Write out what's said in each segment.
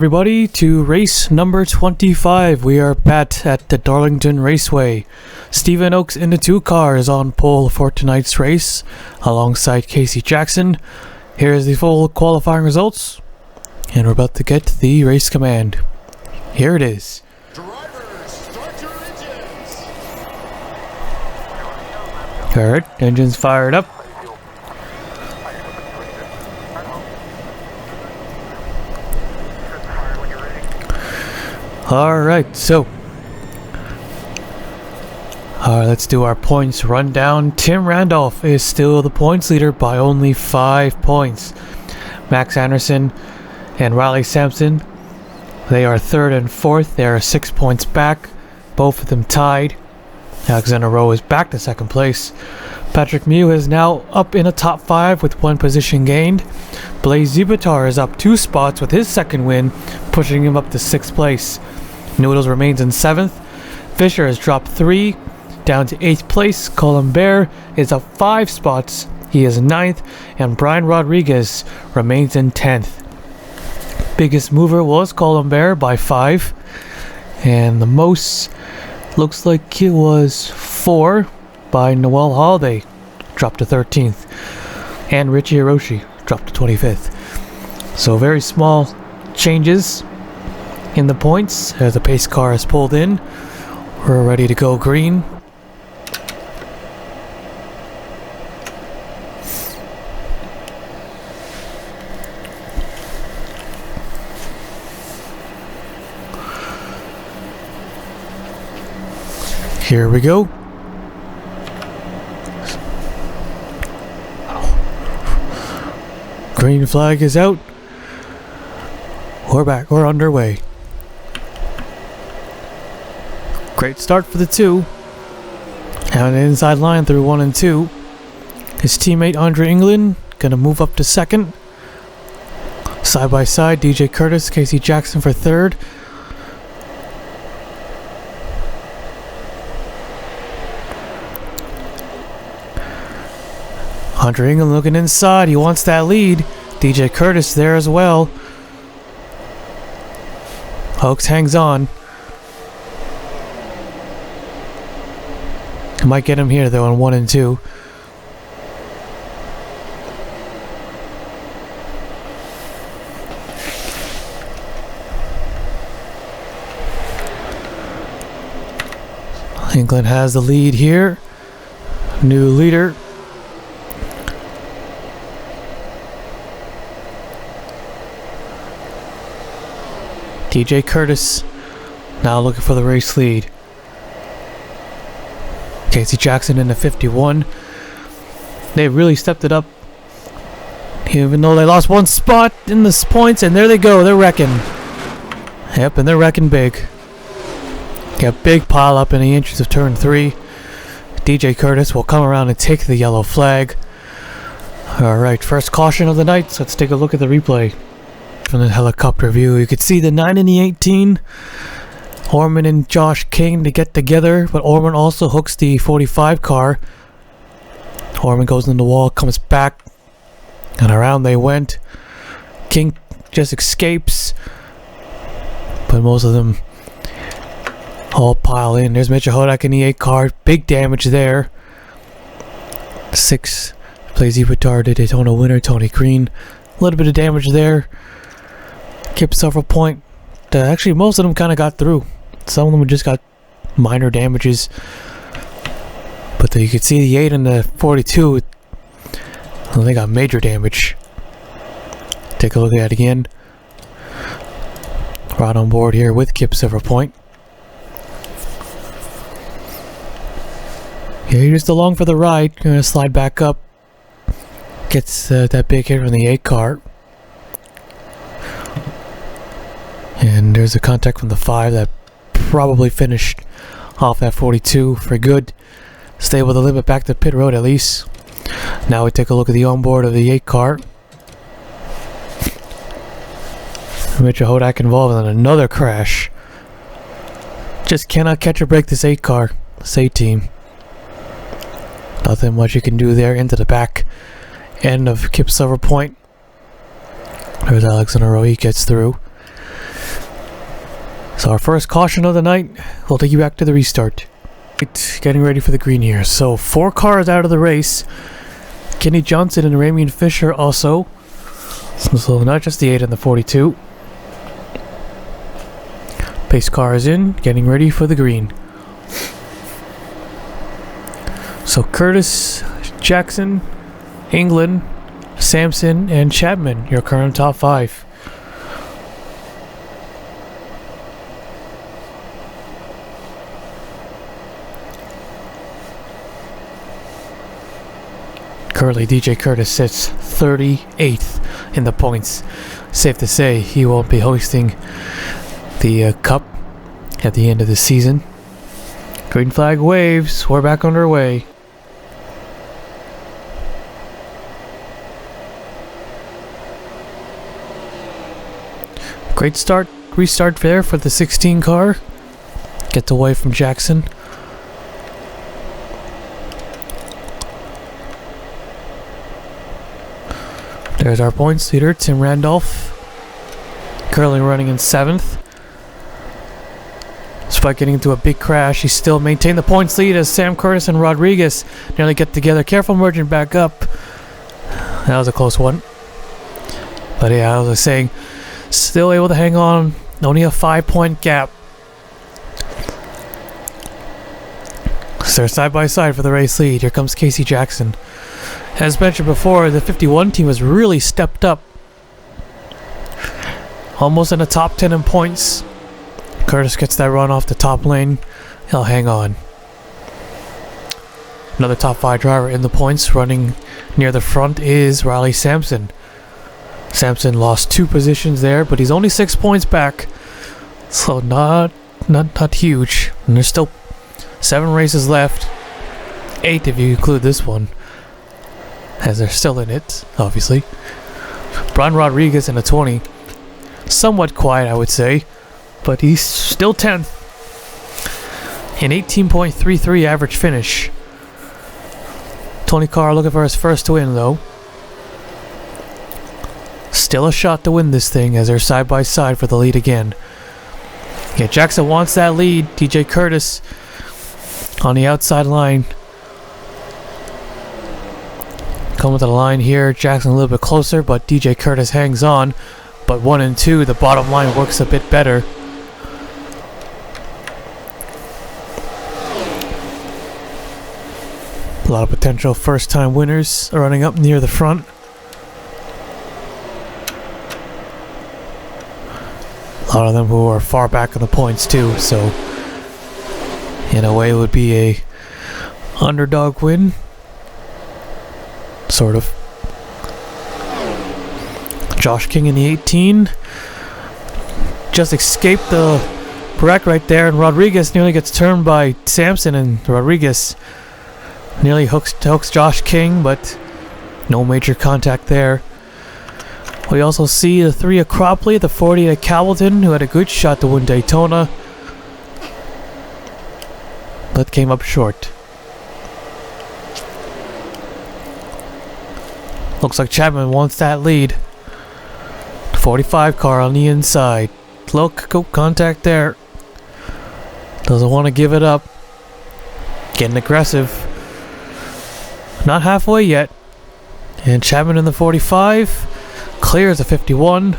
Everybody to race number 25. We are back at the Darlington Raceway. Stephen Oakes in the 2 car is on pole for tonight's race alongside Casey Jackson. Here's the full qualifying results and we're about to get the race command. Here it is. Drivers, start your engines. Alright, engines fired up. Alright, so let's do our points rundown. Tim Randolph is still the points leader by only 5 points. Max Anderson and Riley Sampson, they are 3rd and 4th. They are 6 points back, both of them tied. Alexander Rowe is back to 2nd place. Patrick Mew is now up in the top 5 with 1 position gained. Blaise Zibitar is up 2 spots with his 2nd win, pushing him up to 6th place. Noodles remains in 7th. Fisher has dropped 3 down to 8th place. Colin is up 5 spots. He is 9th. And Brian Rodriguez remains in 10th. Biggest mover was Colin by 5. And the most looks like it was 4 by Noel Holiday. Dropped to 13th. And Richie Hiroshi dropped to 25th. So very small changes in the points as the pace car is pulled in. We're ready to go green. Here we go. Green flag is out. We're back. We're underway. Great start for the 2. And an inside line through 1 and 2. His teammate Andre England gonna move up to 2nd. Side by side, DJ Curtis, Casey Jackson for 3rd. Andre England looking inside. He wants that lead. DJ Curtis there as well. Oakes hangs on. Might get him here though on 1 and 2. England has the lead here. New leader. DJ Curtis now looking for the race lead. Casey Jackson in the 51. They really stepped it up. Even though they lost 1 spot in the points, and there they go. They're wrecking. Yep, and they're wrecking big. Got big pile up in the inches of turn 3. DJ Curtis will come around and take the yellow flag. Alright, first caution of the night. So let's take a look at the replay. From the helicopter view, you could see the 9 and the 18. Orman and Josh King to get together, but Orman also hooks the 45 car. Orman goes in the wall, comes back, and around they went. King just escapes, but most of them all pile in. There's Mitchell Hodak in the 8 car, big damage there. 6, Blaise Zibitar, the Daytona winner, Tony Green. A little bit of damage there. Kip several point. Actually, most of them kind of got through. Some of them just got minor damages. But you could see the 8 and the 42. They got major damage. Take a look at it again. Right on board here with Kip several point. Yeah, you're just along for the ride. You're gonna slide back up. Gets that big hit from the 8 car. And there's a contact from the 5 that probably finished off that 42 for good. Stay with the limit back to pit road at least. Now we take a look at the onboard of the 8 car. Mitchell Hodak involved in another crash. Just cannot catch or break this 8 car. This 8 team. Nothing much you can do there. Into the back end of Kip Silver Point. There's Alexander Rowe, he gets through. So our first caution of the night, we'll take you back to the restart. Getting ready for the green here. So 4 cars out of the race. Kenny Johnson and Ramian Fisher also. So not just the 8 and the 42. Pace car is in, getting ready for the green. So Curtis, Jackson, England, Sampson, and Chapman, your current top 5. Currently, DJ Curtis sits 38th in the points. Safe to say he won't be hosting the Cup at the end of the season. Green flag waves. We're back underway. Great restart there for the 16 car. Gets away from Jackson. There's our points leader, Tim Randolph. Currently running in 7th. Despite getting into a big crash, he still maintained the points lead as Sam Curtis and Rodriguez nearly get together. Careful merging back up. That was a close one. But yeah, as I was saying, still able to hang on. Only a 5-point gap. So they're side by side for the race lead. Here comes Casey Jackson. As mentioned before, the 51 team has really stepped up. Almost in the top 10 in points. Curtis gets that run off the top lane. He'll hang on. Another top 5 driver in the points running near the front is Riley Sampson. Sampson lost 2 positions there, but he's only 6 points back. So not huge. And there's still 7 races left. 8 if you include this one, as they're still in it, obviously. Brian Rodriguez in a 20. Somewhat quiet, I would say, but he's still 10th. An 18.33 average finish. Tony Carr looking for his first win, though. Still a shot to win this thing as they're side by side for the lead again. Yeah, Jackson wants that lead. DJ Curtis on the outside line. Coming to the line here, Jackson a little bit closer, but DJ Curtis hangs on. But 1 and 2, the bottom line works a bit better. A lot of potential first-time winners are running up near the front. A lot of them who are far back in the points too, so in a way it would be a underdog win. Sort of. Josh King in the 18 just escaped the wreck right there, and Rodriguez nearly gets turned by Sampson, and Rodriguez nearly hooks Josh King, but no major contact there. We also see the 3 at Cropley, the 40 at Calverton, who had a good shot to win Daytona, but came up short. Looks like Chapman wants that lead. 45 car on the inside. Low contact there. Doesn't want to give it up. Getting aggressive. Not halfway yet. And Chapman in the 45. Clears the 51.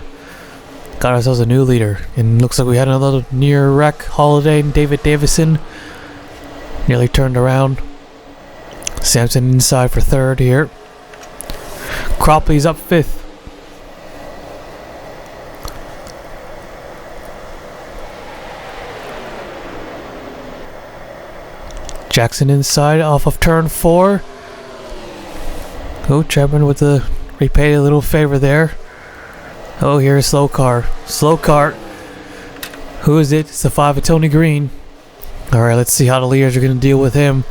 Got ourselves a new leader. And looks like we had another near wreck. Holiday and David Davison nearly turned around. Sampson inside for 3rd here. Cropley's up 5th. Jackson inside off of turn 4. Oh, Chapman with the repay a little favor there. Oh, here's slow car. Slow car. Who is it? It's the 5 of Tony Green. Alright, let's see how the leaders are going to deal with him.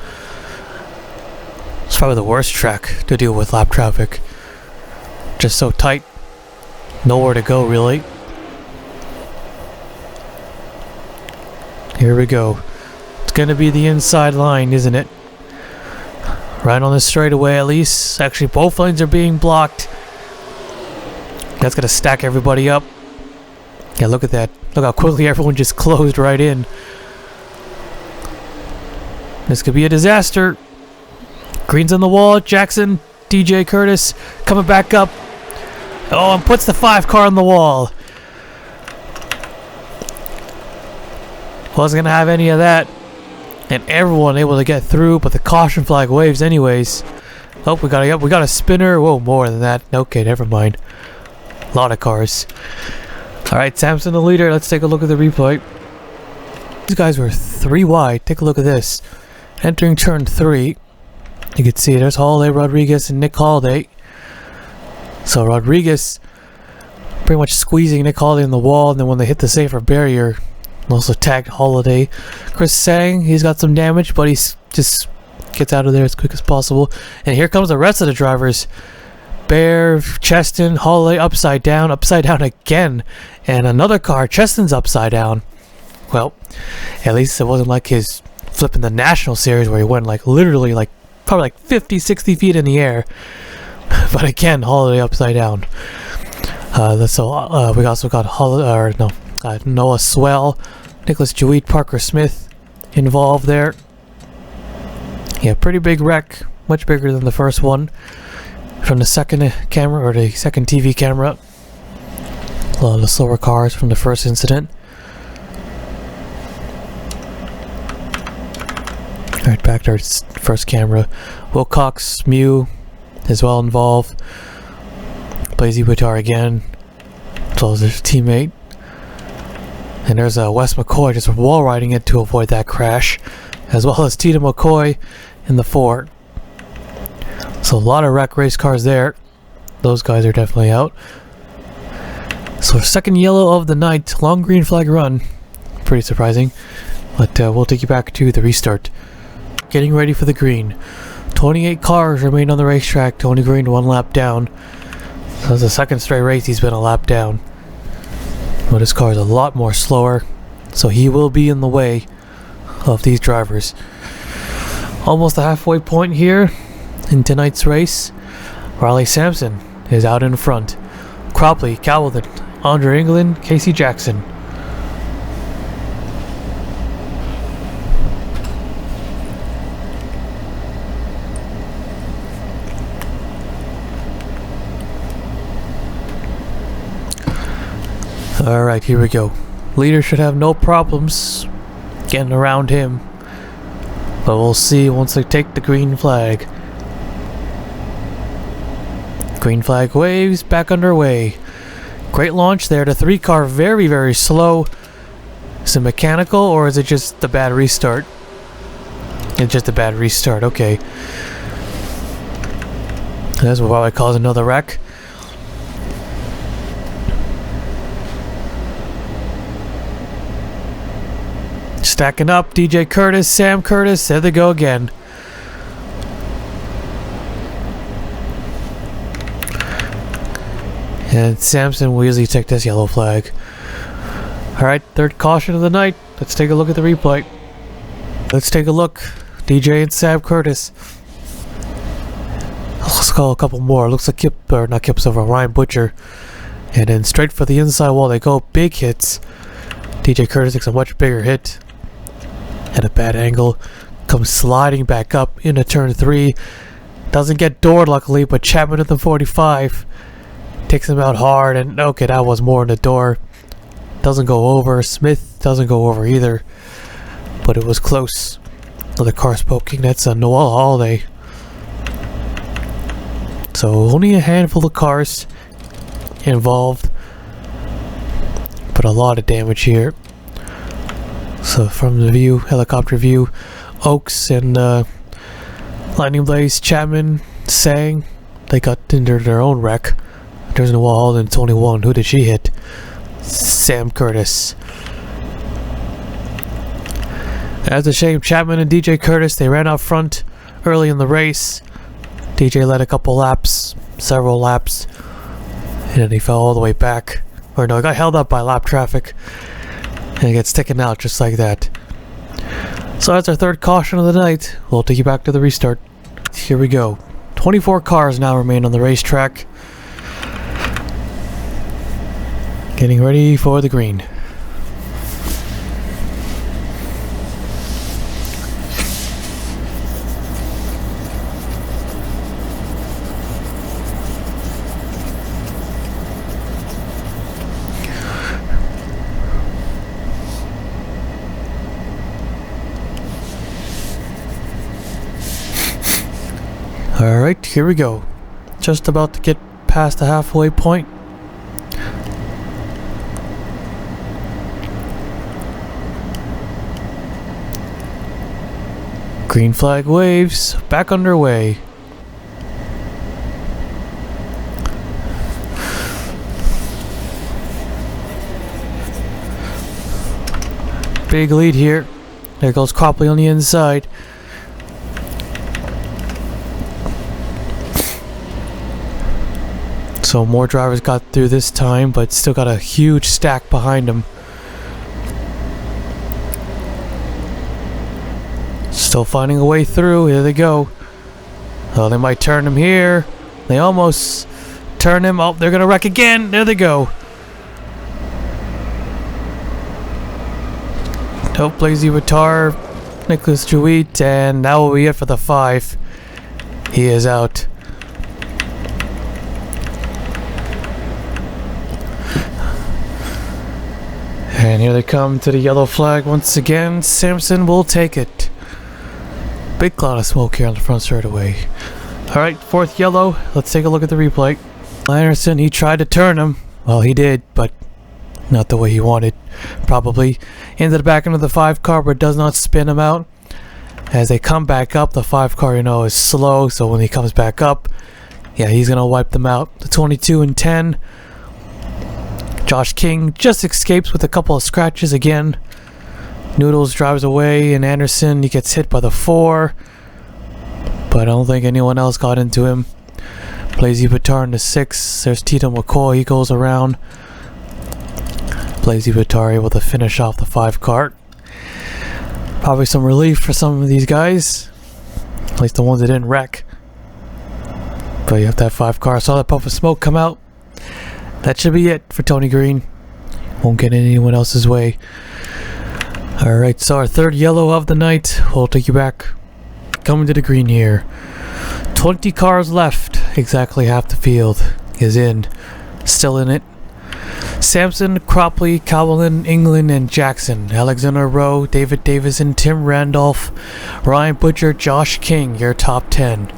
It's probably the worst track to deal with lap traffic. Just so tight. Nowhere to go, really. Here we go. It's going to be the inside line, isn't it? Right on the straightaway, at least. Actually, both lanes are being blocked. That's going to stack everybody up. Yeah, look at that. Look how quickly everyone just closed right in. This could be a disaster. Green's on the wall. Jackson, DJ Curtis coming back up. Oh, and puts the 5 car on the wall. Wasn't gonna have any of that. And everyone able to get through, but the caution flag waves anyways. Oh, we got a spinner. Whoa, more than that. Okay, never mind. A lot of cars. Alright, Sampson the leader. Let's take a look at the replay. These guys were 3 wide. Take a look at this. Entering turn 3. You can see there's Holiday, Rodriguez, and Nick Holiday. So Rodriguez pretty much squeezing Nick Holiday in the wall, and then when they hit the safer barrier, also tagged Holiday. Chris Sang, he's got some damage, but he's just gets out of there as quick as possible. And here comes the rest of the drivers. Bear, Cheston, Holiday upside down again. And another car, Cheston's upside down. Well, at least it wasn't like his flipping the National Series where he went like literally like probably like 50, 60 feet in the air. But again, Holiday upside down. We also got Noah Swell, Nicholas Jewett, Parker Smith involved there. Yeah, pretty big wreck, much bigger than the first one. From the second camera, or the second TV camera. A lot of the slower cars from the first incident. Right back to our first camera. Wilcox, Mew, as well involved. Blazy Bitar again, as well as his teammate. And there's Wes McCoy just wall riding it to avoid that crash, as well as Tita McCoy in the 4. So a lot of wreck race cars there. Those guys are definitely out. So second yellow of the night, long green flag run. Pretty surprising, but we'll take you back to the restart. Getting ready for the green. 28 cars remain on the racetrack. Tony Green 1 lap down. So it's the second straight race he's been a lap down. But his car is a lot more slower, so he will be in the way of these drivers. Almost the halfway point here in tonight's race. Riley Sampson is out in front. Cropley, Calvin, Andre England, Casey Jackson. Alright, here we go. Leader should have no problems getting around him. But we'll see once they take the green flag. Green flag waves, back underway. Great launch there. The 3 car very, very slow. Is it mechanical or is it just the bad restart? It's just a bad restart, okay. That's what I cause another wreck. Stacking up, DJ Curtis, Sam Curtis, there they go again. And Sampson will easily take this yellow flag. Alright, third caution of the night. Let's take a look at the replay. Let's take a look. DJ and Sam Curtis. Let's call a couple more. Looks like Ryan Butcher. And then straight for the inside wall they go. Big hits. DJ Curtis takes a much bigger hit. At a bad angle, comes sliding back up into turn 3. Doesn't get doored luckily, but Chapman at the 45 takes him out hard, and okay, that was more in the door. Doesn't go over. Smith doesn't go over either, but it was close. Another car poking. That's a Noel Holiday. So only a handful of cars involved, but a lot of damage here. So from the view, helicopter view, Oaks and Lightning Blaze, Chapman, Sang, they got into their own wreck. There's no wall and it's only one. Who did she hit? Sam Curtis. That's a shame. Chapman and DJ Curtis, they ran out front early in the race. DJ led a couple laps, several laps, and then he fell all the way back. Or no, he got held up by lap traffic. And it gets taken out just like that. So that's our third caution of the night. We'll take you back to the restart. Here we go. 24 cars now remain on the racetrack. Getting ready for the green. Alright, here we go. Just about to get past the halfway point. Green flag waves, back underway. Big lead here. There goes Copley on the inside. So more drivers got through this time, but still got a huge stack behind them. Still finding a way through. Here they go. Oh, they might turn him here. They almost turn him. Oh, they're gonna wreck again. There they go. Nope, Blazy Vitar, Nicholas Jewett, and that will be it for the 5. He is out. And here they come to the yellow flag once again. Sampson will take it. Big cloud of smoke here on the front straightaway. Alright, 4th yellow. Let's take a look at the replay. Anderson, he tried to turn him. Well, he did, but not the way he wanted. Probably into the back end of the 5 car, but does not spin him out. As they come back up, the 5 car, you know, is slow. So when he comes back up, yeah, he's going to wipe them out. The 22 and 10. Josh King just escapes with a couple of scratches again. Noodles drives away, and Anderson, he gets hit by the 4. But I don't think anyone else got into him. Blazy Vitar in the 6. There's Tito McCoy, he goes around. Blazy Vitar able to finish off the 5 car. Probably some relief for some of these guys. At least the ones that didn't wreck. But you have that 5 car. Saw that puff of smoke come out. That should be it for Tony Green. Won't get in anyone else's way. Alright, so our 3rd yellow of the night. We'll take you back. Coming to the green here. 20 cars left. Exactly half the field is in. Still in it. Sampson, Cropley, Cowlin, England, and Jackson. Alexander Rowe, David Davison, Tim Randolph, Ryan Butcher, Josh King, your top 10.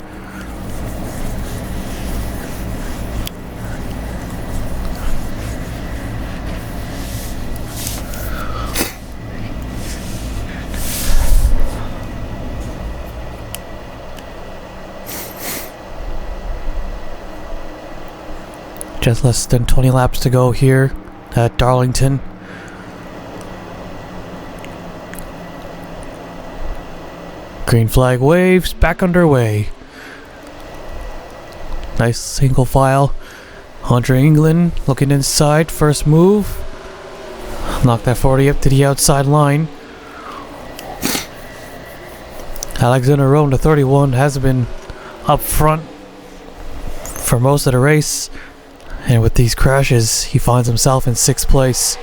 Just less than 20 laps to go here at Darlington. Green flag waves, back underway. Nice single file. Andre England looking inside, first move. Knock that 40 up to the outside line. Alexander Rowe, the 31, has been up front for most of the race. And with these crashes, he finds himself in 6th place.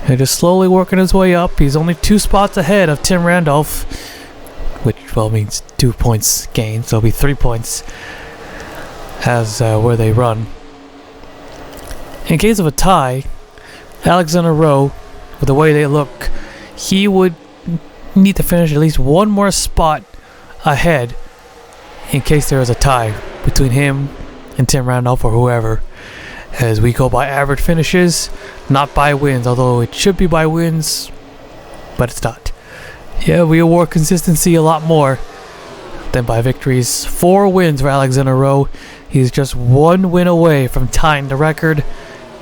And just slowly working his way up. He's only 2 spots ahead of Tim Randolph, which, well, means 2 points gained, so it'll be 3 points as where they run. In case of a tie, Alexander Rowe, with the way they look, he would need to finish at least 1 more spot ahead in case there is a tie between him and Tim Randolph or whoever, as we go by average finishes, not by wins, although it should be by wins, but it's not. Yeah, we award consistency a lot more than by victories. 4 wins for Alexander Rowe. He's just 1 win away from tying the record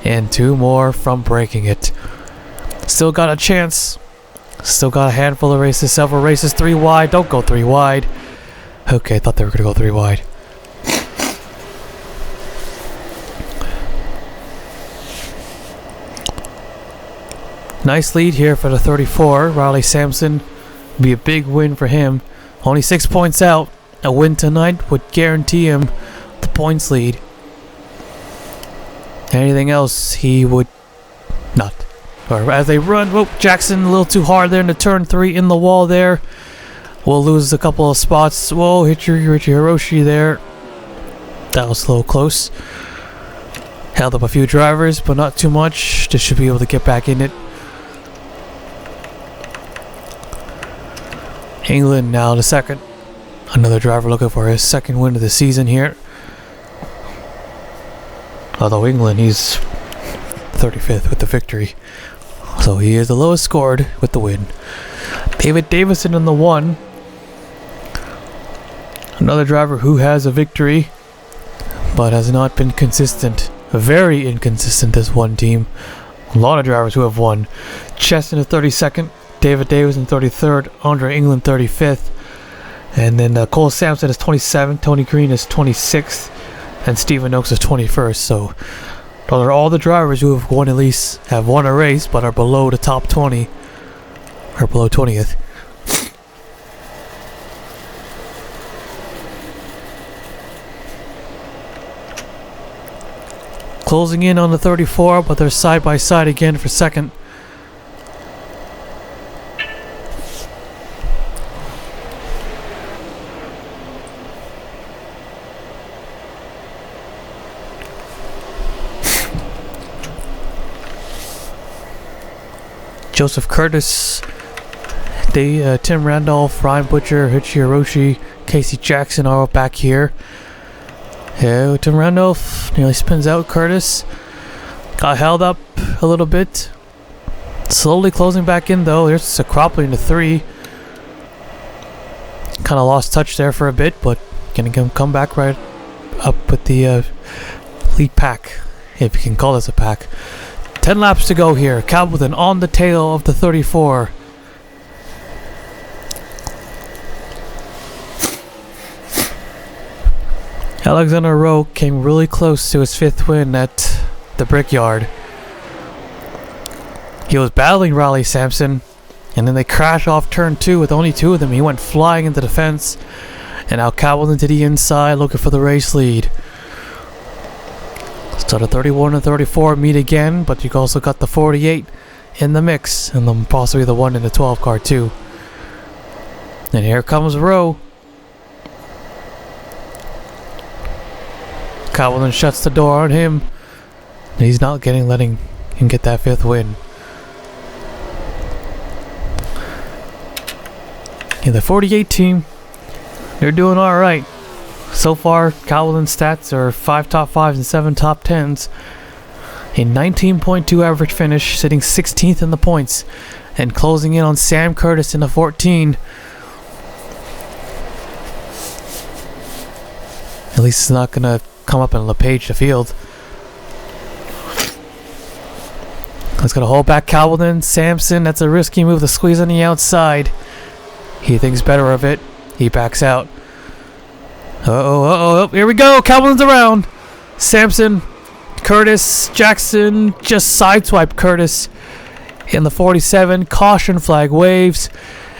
and 2 more from breaking it. Still got a chance. Still got a handful of races, several races 3 wide. Don't go 3 wide. Okay, I thought they were going to go 3 wide. Nice lead here for the 34. Riley Sampson. Be a big win for him. Only 6 points out. A win tonight would guarantee him the points lead. Anything else, he would not. Or as they run, whoa, Jackson a little too hard there into turn 3 in the wall there. We'll lose a couple of spots. Whoa, hit your Richie Hiroshi there. That was a little close. Held up a few drivers, but not too much. Just should be able to get back in it. England now to second. Another driver looking for his second win of the season here. Although England, he's 35th with the victory. So he is the lowest scored with the win. David Davison in the 1. Another driver who has a victory, but has not been consistent. Very inconsistent, this one team. A lot of drivers who have won. Cheston is 32nd. David Davis in 33rd. Andre England 35th. And then Cole Sampson is 27th. Tony Green is 26th. And Stephen Oakes is 21st. So those are all the drivers who have won, at least have won a race, but are below the top 20. Or below 20th. Closing in on the 34, but they're side by side again for second. Joseph Curtis, Tim Randolph, Ryan Butcher, Hichi Hiroshi, Casey Jackson are all back here. Yeah, Tim Randolph nearly spins out. Curtis got held up a little bit. Slowly closing back in though. There's Sakropoli into 3. Kind of lost touch there for a bit, but gonna come back right up with the lead pack, if you can call this a pack. 10 laps to go here. Cableton on the tail of the 34. Alexander Rowe came really close to his 5th win at the Brickyard. He was battling Riley Sampson, and then they crashed off turn 2 with only 2 of them. He went flying into the fence, and now Cableton to the inside looking for the race lead. So the 31 and 34 meet again, but you also got the 48 in the mix, and then possibly the 1 in the 12 car too. And here comes Rowe. Cableton shuts the door on him. He's not letting him get that 5th win. Yeah, the 48 team, they're doing alright. So far, Cableton's stats are 5 top 5s and 7 top 10s. A 19.2 average finish, sitting 16th in the points. And closing in on Sam Curtis in the 14. At least it's not going to come up and LePage the field. Let's go to hold back Cableton. Sampson, that's a risky move to squeeze on the outside. He thinks better of it. He backs out. Uh-oh, here we go. Cableton's around. Sampson, Curtis, Jackson just sideswiped Curtis in the 47. Caution flag waves.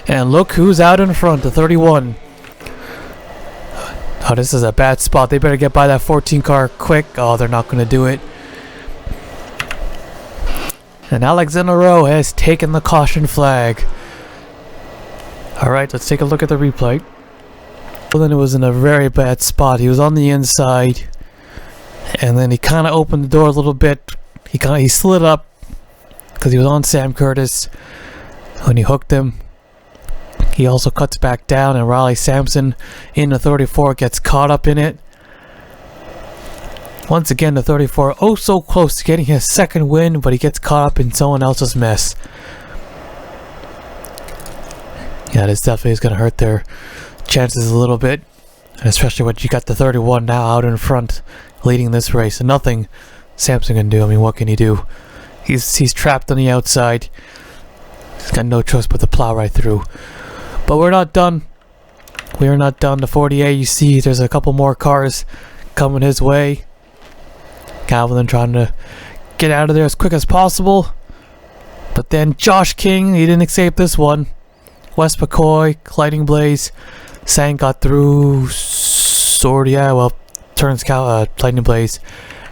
And look who's out in front, the 31. Oh, this is a bad spot. They better get by that 14 car quick. Oh, they're not going to do it. And Alexander Rowe has taken the caution flag. Alright, let's take a look at the replay. Well, then it was in a very bad spot. He was on the inside. And then he kind of opened the door a little bit. He slid up because he was on Sam Curtis when he hooked him. He also cuts back down, and Riley Sampson in the 34 gets caught up in it. Once again, the 34 oh so close to getting his 2nd win, but he gets caught up in someone else's mess. Yeah, this definitely is going to hurt their chances a little bit. And especially when you got the 31 now out in front, leading this race. And nothing Sampson can do. I mean, what can he do? He's trapped on the outside. He's got no choice but to plow right through. But we're not done. We are not done. The 48, you see, there's a couple more cars coming his way. Cableton trying to get out of there as quick as possible. But then Josh King, he didn't escape this one. Wes McCoy, Lightning Blaze, Sang got through. Sword, yeah, well, turns Lightning Blaze.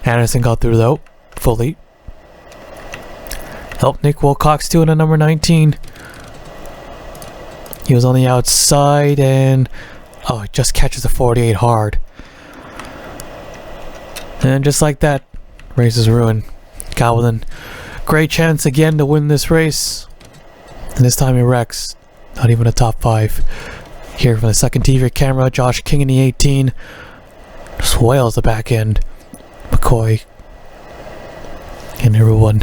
Anderson got through though. fully. Oh, Nick Wilcox too in a number 19. He was on the outside and oh, just catches the 48 hard. And just like that, race is ruined. Goblin, great chance again to win this race. And this time he wrecks. Not even a top 5. Here from the second TV camera, Josh King in the 18. Just wails the back end. McCoy. And everyone.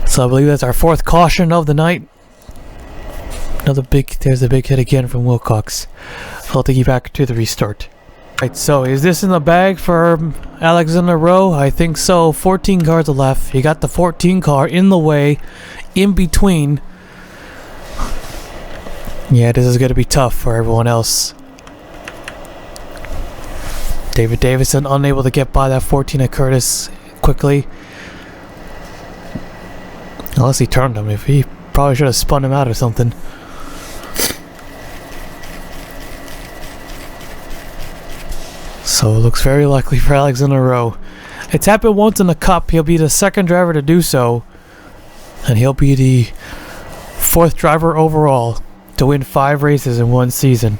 So I believe that's our 4th caution of the night. There's a big hit again from Wilcox. I'll take you back to the restart. Right, so is this in the bag for Alexander Rowe? I think so. 14 cars left. You got the 14 car in the way, in between. Yeah, this is going to be tough for everyone else. David Davison unable to get by that 14 at Curtis quickly. Unless he turned him. If he probably should have spun him out or something. So it looks very likely for Alexander Rowe. It's happened once in the Cup. He'll be the 2nd driver to do so. And he'll be the 4th driver overall to win 5 races in one season.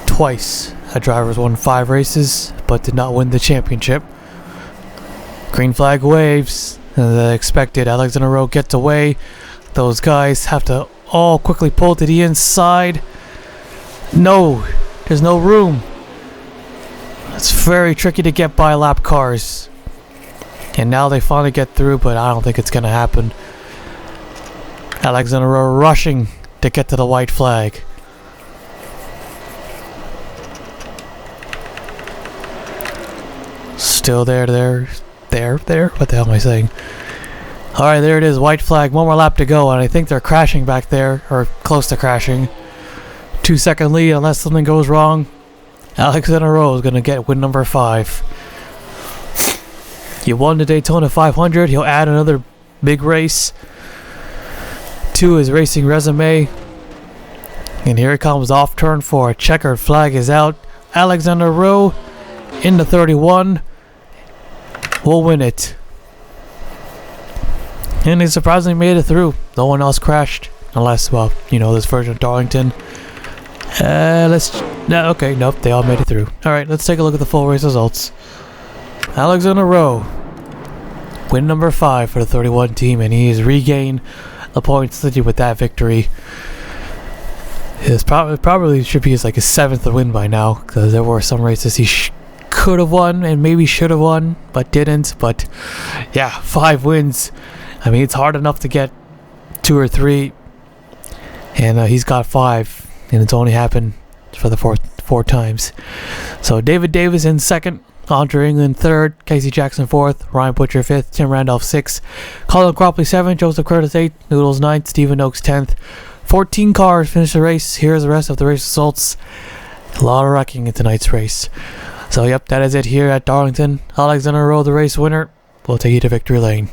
Twice a driver's won 5 races but did not win the championship. Green flag waves. As expected, Alexander Rowe gets away. Those guys have to all quickly pull to the inside. No, there's no room. It's very tricky to get by lap cars. And now they finally get through, but I don't think it's going to happen. Alexander Rowe rushing to get to the white flag. Still there. What the hell am I saying? Alright, there it is, white flag, 1 more lap to go, and I think they're crashing back there, or close to crashing. 2-second lead, unless something goes wrong. Alexander Rowe is going to get win number 5. He won the Daytona 500, he'll add another big race to his racing resume. And here it comes, off turn 4, checkered flag is out. Alexander Rowe in the 31 will win it. And he surprisingly made it through. No one else crashed. Unless, well, you know, this version of Darlington. Nope, they all made it through. Alright, let's take a look at the full race results. Alexander Rowe, win number 5 for the 31 team, and he has regained the points lead with that victory. It probably should be his 7th win by now, because there were some races he could have won and maybe should have won, but didn't. But yeah, 5 wins. I mean, it's hard enough to get 2 or 3, and he's got 5, and it's only happened for the 4 times. So David Davis in 2nd, Andre England 3rd, Casey Jackson 4th, Ryan Butcher 5th, Tim Randolph 6th, Colin Cropley 7th, Joseph Curtis 8th, Noodles 9th, Stephen Oakes 10th. 14 cars finished the race. Here's the rest of the race results. A lot of wrecking in tonight's race. So yep, that is it here at Darlington. Alexander Rowe, the race winner. We'll take you to victory lane.